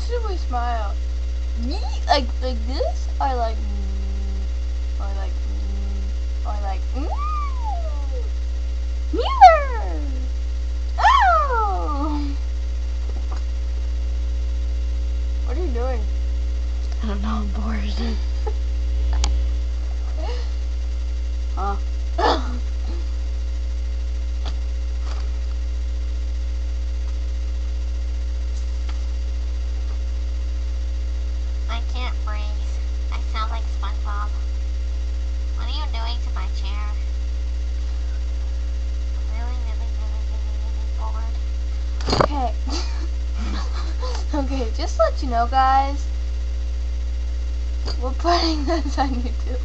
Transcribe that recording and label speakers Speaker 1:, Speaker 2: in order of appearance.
Speaker 1: should we smile? Like this? Or like or like or like neither. Oh! What are you doing?
Speaker 2: I don't know, I'm bored.
Speaker 1: Huh?
Speaker 3: I can't breathe. I sound like SpongeBob. What are you doing to my chair? I'm really bored.
Speaker 1: Okay. Okay, just to let you know, guys, we're putting this on YouTube.